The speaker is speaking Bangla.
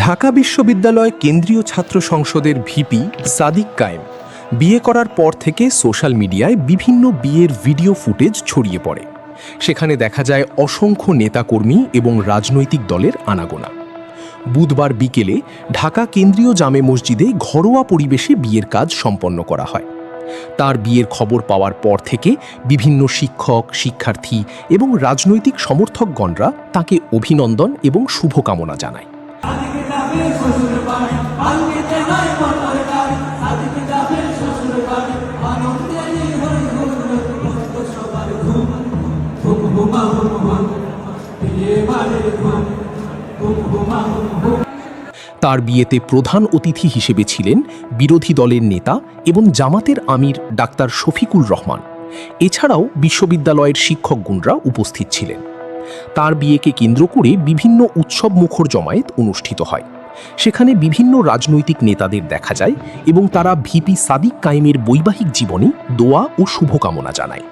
ঢাকা বিশ্ববিদ্যালয় কেন্দ্রীয় ছাত্র সংসদের ভিপি সাদিক কায়েম বিয়ে করার পর থেকে সোশ্যাল মিডিয়ায় বিভিন্ন বিয়ের ভিডিও ফুটেজ ছড়িয়ে পড়ে। সেখানে দেখা যায় অসংখ্য নেতাকর্মী এবং রাজনৈতিক দলের আনাগোনা। বুধবার বিকেলে ঢাকা কেন্দ্রীয় জামে মসজিদে ঘরোয়া পরিবেশে বিয়ের কাজ সম্পন্ন করা হয়। তার বিয়ের খবর পাওয়ার পর থেকে বিভিন্ন শিক্ষক, শিক্ষার্থী এবং রাজনৈতিক সমর্থকগণরা তাকে অভিনন্দন এবং শুভকামনা জানায়। তার বিয়েতে প্রধান অতিথি হিসেবে ছিলেন বিরোধী দলের নেতা এবং জামাতের আমির ডাক্তার শফিকুর রহমান। এছাড়াও বিশ্ববিদ্যালয়ের শিক্ষকগণরা উপস্থিত ছিলেন। তার বিয়েকে কেন্দ্র করে বিভিন্ন উৎসব মুখর জমায়েত অনুষ্ঠিত হয়। সেখানে বিভিন্ন রাজনৈতিক নেতাদের দেখা যায় এবং তারা ভিপি সাদিক কায়েমের বৈবাহিক জীবনে দোয়া ও শুভকামনা জানায়।